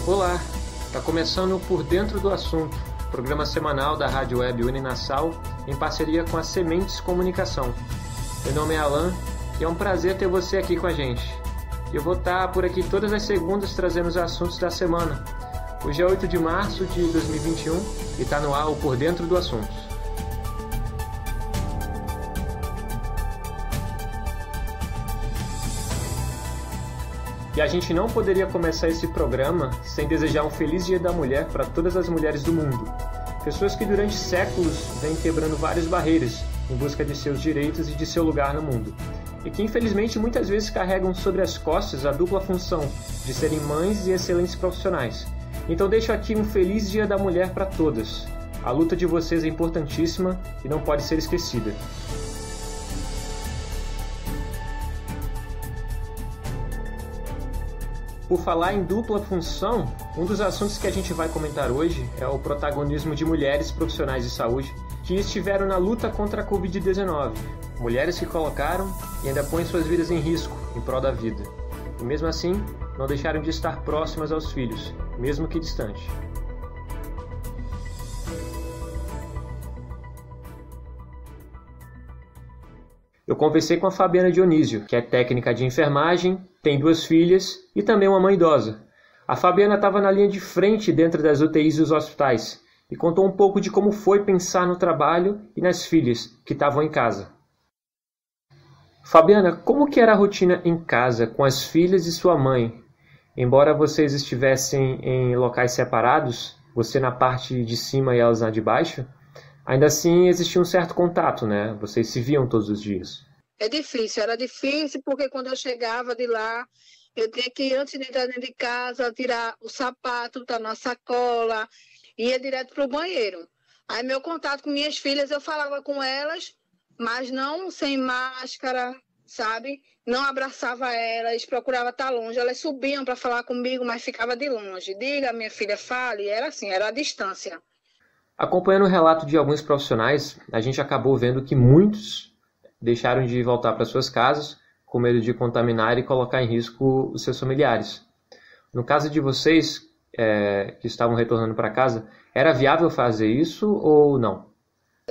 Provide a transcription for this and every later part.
Olá, está começando o Por Dentro do Assunto, programa semanal da Rádio Web Uninassal em parceria com a Sementes Comunicação. Meu nome é Alan e é um prazer ter você aqui com a gente. Eu vou estar por aqui todas as segundas trazendo os assuntos da semana. Hoje é 8 de março de 2021 e está no ar o Por Dentro do Assunto. E a gente não poderia começar esse programa sem desejar um feliz Dia da Mulher para todas as mulheres do mundo. Pessoas que durante séculos vêm quebrando várias barreiras em busca de seus direitos e de seu lugar no mundo. E que infelizmente muitas vezes carregam sobre as costas a dupla função de serem mães e excelentes profissionais. Então deixo aqui um feliz Dia da Mulher para todas. A luta de vocês é importantíssima e não pode ser esquecida. Por falar em dupla função, um dos assuntos que a gente vai comentar hoje é o protagonismo de mulheres profissionais de saúde que estiveram na luta contra a Covid-19. Mulheres que colocaram e ainda põem suas vidas em risco em prol da vida. E mesmo assim, não deixaram de estar próximas aos filhos, mesmo que distante. Eu conversei com a Fabiana Dionísio, que é técnica de enfermagem, tem 2 filhas e também uma mãe idosa. A Fabiana estava na linha de frente dentro das UTIs dos hospitais e contou um pouco de como foi pensar no trabalho e nas filhas que estavam em casa. Fabiana, como que era a rotina em casa com as filhas e sua mãe? Embora vocês estivessem em locais separados, você na parte de cima e elas na de baixo, ainda assim existia um certo contato, né? Vocês se viam todos os dias. Era difícil porque quando eu chegava de lá, eu tinha que, antes de entrar dentro de casa, tirar o sapato, tá na sacola, ia direto para o banheiro. Aí meu contato com minhas filhas, eu falava com elas, mas não sem máscara, sabe? Não abraçava elas, procurava estar longe. Elas subiam para falar comigo, mas ficava de longe. Diga, minha filha, fale. Era assim, era a distância. Acompanhando o relato de alguns profissionais, a gente acabou vendo que muitos deixaram de voltar para suas casas com medo de contaminar e colocar em risco os seus familiares. No caso de vocês, que estavam retornando para casa, era viável fazer isso ou não?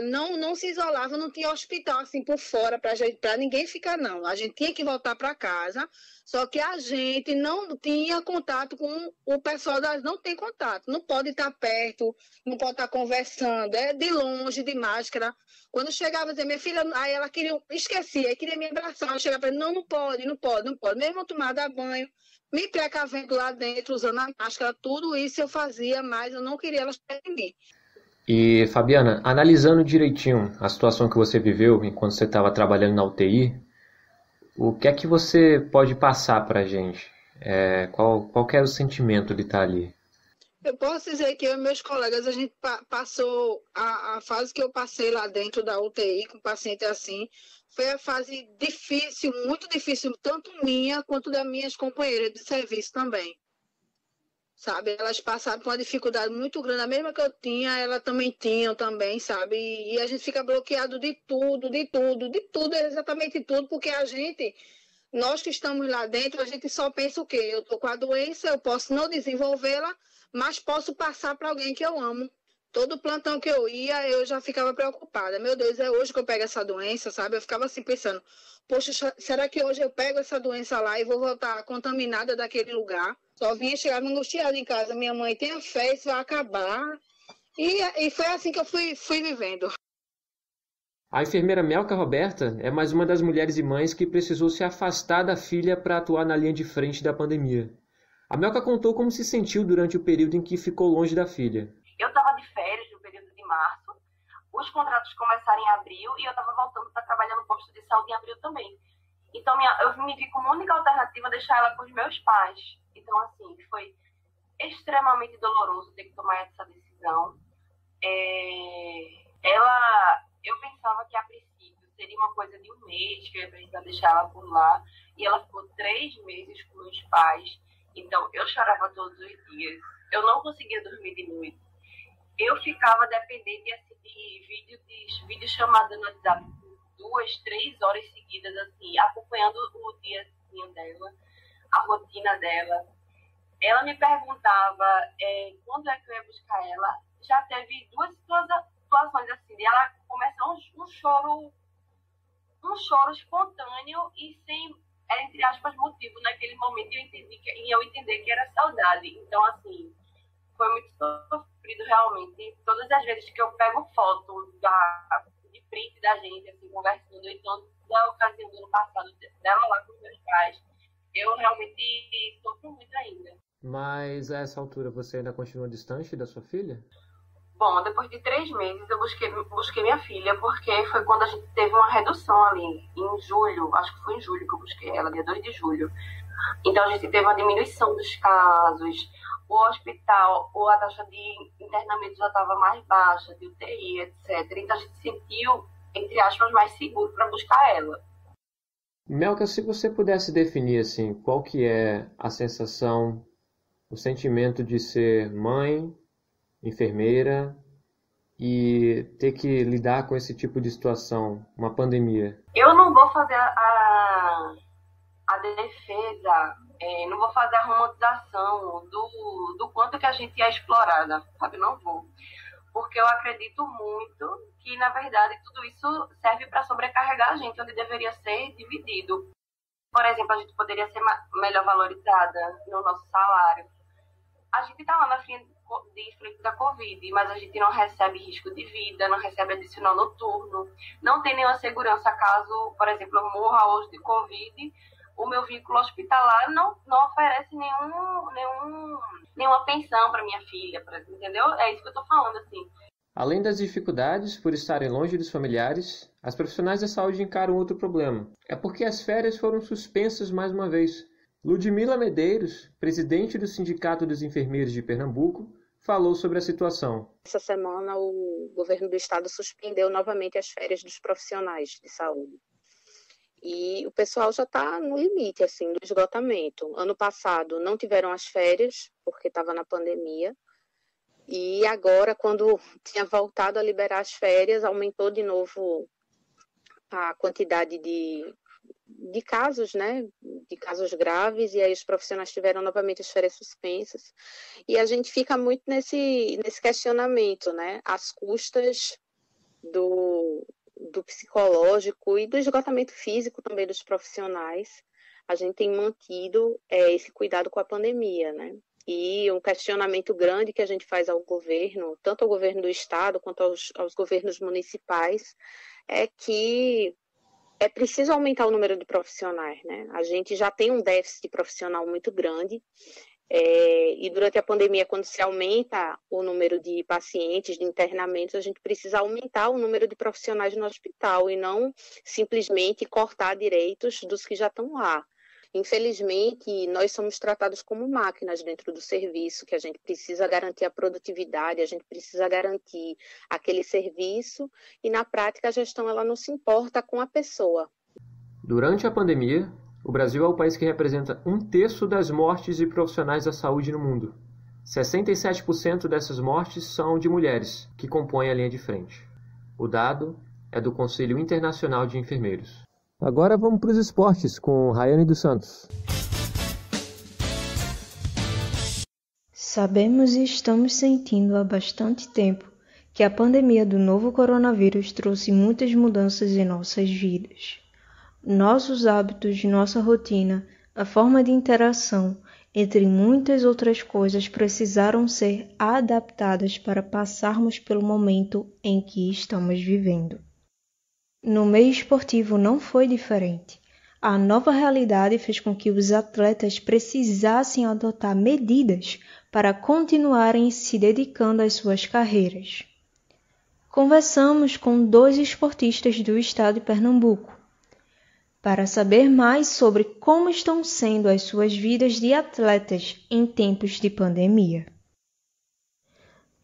Não se isolava, não tinha hospital assim por fora para ninguém ficar, não. A gente tinha que voltar para casa, só que a gente não tinha contato com o pessoal, não tem contato, não pode estar perto, não pode estar conversando, é de longe, de máscara. Quando chegava a dizer, minha filha, aí ela esquecia, queria me abraçar, eu chegava para não pode, mesmo tomada banho, me precavendo lá dentro, usando a máscara, tudo isso eu fazia, mas eu não queria elas perto de mim. E, Fabiana, analisando direitinho a situação que você viveu enquanto você estava trabalhando na UTI, o que é que você pode passar para a gente? Qual que era o sentimento de estar ali? Eu posso dizer que eu e meus colegas, a gente passou a fase que eu passei lá dentro da UTI com paciente assim, foi a fase difícil, muito difícil, tanto minha quanto das minhas companheiras de serviço também. Sabe, elas passaram por uma dificuldade muito grande, a mesma que eu tinha, elas também tinham também, sabe, e a gente fica bloqueado de tudo, exatamente tudo, porque nós que estamos lá dentro, a gente só pensa o quê? Eu tô com a doença, eu posso não desenvolvê-la, mas posso passar para alguém que eu amo. Todo plantão que eu ia, eu já ficava preocupada. Meu Deus, é hoje que eu pego essa doença, sabe? Eu ficava assim pensando, poxa, será que hoje eu pego essa doença lá e vou voltar contaminada daquele lugar? Só vinha chegar angustiada em casa. Minha mãe, tenha fé, isso vai acabar. E foi assim que eu fui vivendo. A enfermeira Melka Roberta é mais uma das mulheres e mães que precisou se afastar da filha para atuar na linha de frente da pandemia. A Melka contou como se sentiu durante o período em que ficou longe da filha. Eu estava de férias no período de março, os contratos começaram em abril e eu estava voltando para trabalhar no posto de saúde em abril também. Então eu me vi como única alternativa deixar ela com os meus pais. Então, assim, foi extremamente doloroso ter que tomar essa decisão. Eu pensava que a princípio seria uma coisa de 1 mês, que eu ia precisar deixar ela por lá, e ela ficou 3 meses com meus pais. Então, eu chorava todos os dias. Eu não conseguia dormir de noite. Eu ficava dependente de vídeo chamada no WhatsApp por 2, 3 horas seguidas, assim, acompanhando o diazinho dela, a rotina dela. Ela me perguntava quando é que eu ia buscar ela. Já teve duas situações assim, de ela começar um choro espontâneo e sem, entre aspas, motivo. Naquele momento eu entender que era saudade. Então, assim, foi muito sofrido realmente. Todas as vezes que eu pego foto de print da gente, assim, conversando, então, da ocasião do ano passado, dela lá com os meus pais, eu realmente sofro muito ainda. Mas a essa altura você ainda continua distante da sua filha? Bom, depois de 3 meses eu busquei minha filha, porque foi quando a gente teve uma redução ali, em julho, acho que foi em julho que eu busquei ela, dia 2 de julho. Então a gente teve uma diminuição dos casos, o hospital, ou a taxa de internamento já estava mais baixa, de UTI, etc. Então a gente se sentiu, entre aspas, mais seguro para buscar ela. Melka, se você pudesse definir assim, qual que é a sensação, o sentimento de ser mãe, enfermeira e ter que lidar com esse tipo de situação, uma pandemia? Eu não vou fazer a defesa, não vou fazer a romantização do quanto que a gente é explorada, sabe? Não vou. Porque eu acredito muito que, na verdade, tudo isso serve para sobrecarregar a gente, onde deveria ser dividido. Por exemplo, a gente poderia ser melhor valorizada no nosso salário. A gente está lá na frente da Covid, mas a gente não recebe risco de vida, não recebe adicional noturno, não tem nenhuma segurança caso, por exemplo, eu morra hoje de Covid, o meu vínculo hospitalar não oferece nenhuma pensão para minha filha, entendeu? É isso que eu estou falando, assim. Além das dificuldades por estarem longe dos familiares, as profissionais da saúde encaram outro problema. É porque as férias foram suspensas mais uma vez. Ludmila Medeiros, presidente do Sindicato dos Enfermeiros de Pernambuco, falou sobre a situação. Essa semana o governo do estado suspendeu novamente as férias dos profissionais de saúde. E o pessoal já está no limite, assim, do esgotamento. Ano passado não tiveram as férias, porque estava na pandemia. E agora, quando tinha voltado a liberar as férias, aumentou de novo a quantidade de casos, né? De casos graves, e aí os profissionais tiveram novamente as férias suspensas. E a gente fica muito nesse questionamento, né? Às custas do psicológico e do esgotamento físico também dos profissionais, a gente tem mantido esse cuidado com a pandemia, né? E um questionamento grande que a gente faz ao governo, tanto ao governo do estado quanto aos governos municipais, é que é preciso aumentar o número de profissionais, né? A gente já tem um déficit profissional muito grande, e durante a pandemia, quando se aumenta o número de pacientes, de internamentos, a gente precisa aumentar o número de profissionais no hospital e não simplesmente cortar direitos dos que já estão lá. Infelizmente, nós somos tratados como máquinas dentro do serviço, que a gente precisa garantir a produtividade, a gente precisa garantir aquele serviço e, na prática, a gestão ela não se importa com a pessoa. Durante a pandemia, o Brasil é o país que representa 1/3 das mortes de profissionais da saúde no mundo. 67% dessas mortes são de mulheres, que compõem a linha de frente. O dado é do Conselho Internacional de Enfermeiros. Agora vamos para os esportes com Rayane dos Santos. Sabemos e estamos sentindo há bastante tempo que a pandemia do novo coronavírus trouxe muitas mudanças em nossas vidas. Nossos hábitos, nossa rotina, a forma de interação, entre muitas outras coisas, precisaram ser adaptadas para passarmos pelo momento em que estamos vivendo. No meio esportivo não foi diferente. A nova realidade fez com que os atletas precisassem adotar medidas para continuarem se dedicando às suas carreiras. Conversamos com 2 esportistas do estado de Pernambuco para saber mais sobre como estão sendo as suas vidas de atletas em tempos de pandemia.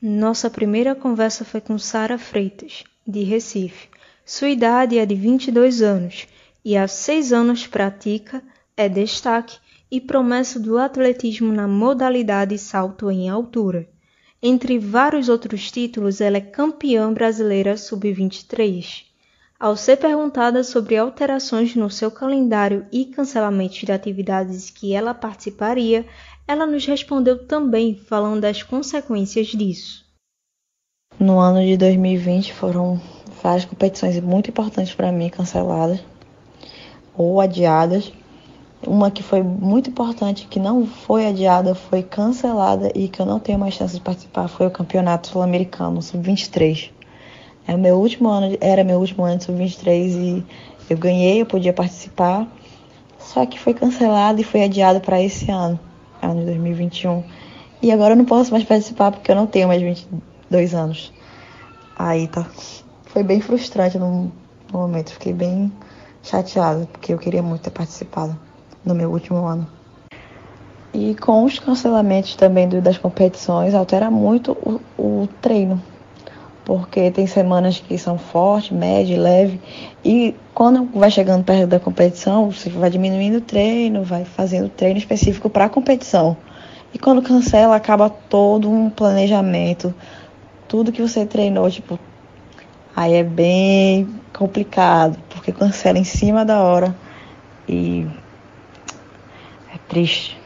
Nossa primeira conversa foi com Sara Freitas, de Recife. Sua idade é de 22 anos e há 6 anos pratica, é destaque e promessa do atletismo na modalidade salto em altura. Entre vários outros títulos, ela é campeã brasileira sub-23. Ao ser perguntada sobre alterações no seu calendário e cancelamentos de atividades que ela participaria, ela nos respondeu também falando das consequências disso. No ano de 2020 foram várias competições muito importantes para mim canceladas ou adiadas. Uma que foi muito importante, que não foi adiada, foi cancelada e que eu não tenho mais chance de participar, foi o Campeonato Sul-Americano, Sub-23. Era meu último ano de Sub-23 e eu ganhei, eu podia participar, só que foi cancelado e foi adiado para esse ano de 2021. E agora eu não posso mais participar porque eu não tenho mais 22 anos. Aí foi bem frustrante no momento, fiquei bem chateada, porque eu queria muito ter participado no meu último ano. E com os cancelamentos também das competições, altera muito o treino, porque tem semanas que são forte, médio, leve, e quando vai chegando perto da competição, você vai diminuindo o treino, vai fazendo treino específico para a competição. E quando cancela, acaba todo um planejamento, tudo que você treinou, aí é bem complicado, porque cancela em cima da hora e é triste.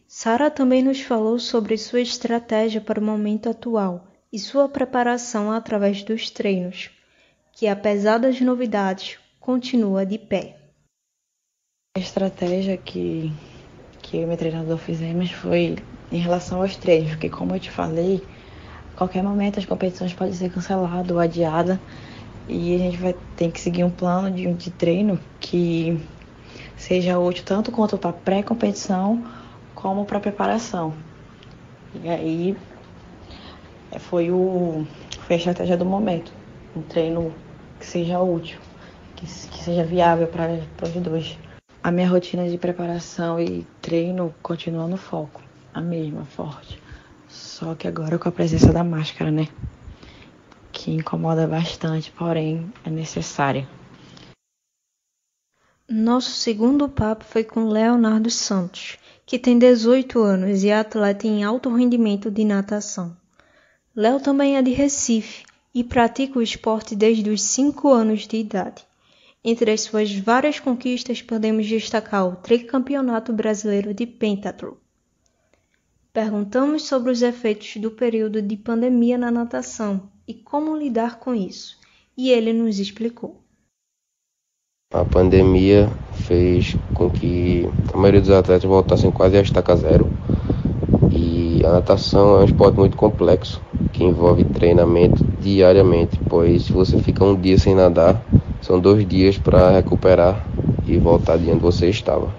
Sara também nos falou sobre sua estratégia para o momento atual e sua preparação através dos treinos, que apesar das novidades, continua de pé. A estratégia que eu e meu treinador fizemos foi em relação aos treinos, porque como eu te falei, a qualquer momento as competições podem ser canceladas ou adiadas e a gente vai ter que seguir um plano de treino que seja útil tanto quanto para pré-competição como para preparação. E aí foi a estratégia do momento, um treino que seja útil, que seja viável para os dois. A minha rotina de preparação e treino continua no foco, a mesma, forte. Só que agora com a presença da máscara, né? Que incomoda bastante, porém é necessária. Nosso segundo papo foi com Leonardo Santos, que tem 18 anos e é atleta em alto rendimento de natação. Léo também é de Recife e pratica o esporte desde os 5 anos de idade. Entre as suas várias conquistas, podemos destacar o tricampeonato brasileiro de pentatlo. Perguntamos sobre os efeitos do período de pandemia na natação e como lidar com isso, e ele nos explicou. A pandemia fez com que a maioria dos atletas voltassem quase a estaca zero. E a natação é um esporte muito complexo, que envolve treinamento diariamente, pois se você fica um dia sem nadar, são 2 dias para recuperar e voltar de onde você estava.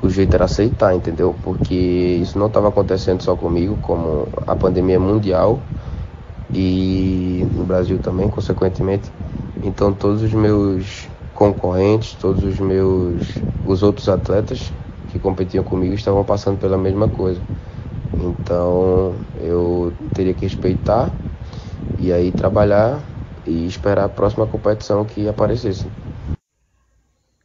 O jeito era aceitar, entendeu? Porque isso não estava acontecendo só comigo, como a pandemia mundial e no Brasil também, consequentemente. Então todos os meus concorrentes, os outros atletas que competiam comigo estavam passando pela mesma coisa. Então eu teria que respeitar e aí trabalhar e esperar a próxima competição que aparecesse.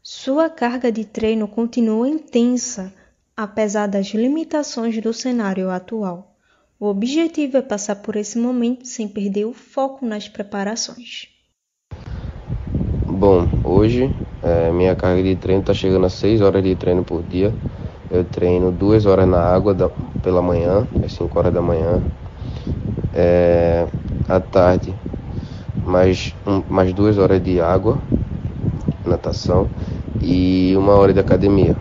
Sua carga de treino continua intensa, apesar das limitações do cenário atual. O objetivo é passar por esse momento sem perder o foco nas preparações. Bom, hoje minha carga de treino está chegando a 6 horas de treino por dia. Eu treino 2 horas na água pela manhã, às 5 horas da manhã. À tarde, mais 2 horas de água, natação, e 1 hora de academia.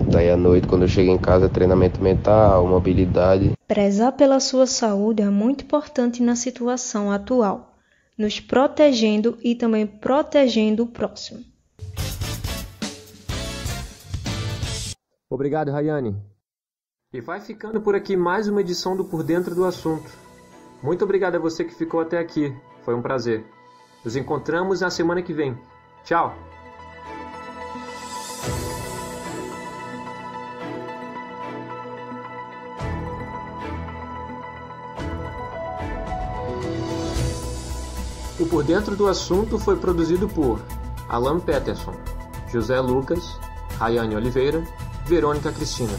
Daí à noite, quando eu chego em casa, treinamento mental, mobilidade. Prezar pela sua saúde é muito importante na situação atual, nos protegendo e também protegendo o próximo. Obrigado, Rayane. E vai ficando por aqui mais uma edição do Por Dentro do Assunto. Muito obrigado a você que ficou até aqui. Foi um prazer. Nos encontramos na semana que vem. Tchau! O Por Dentro do Assunto foi produzido por Alan Peterson, José Lucas, Rayane Oliveira, Verônica Cristina.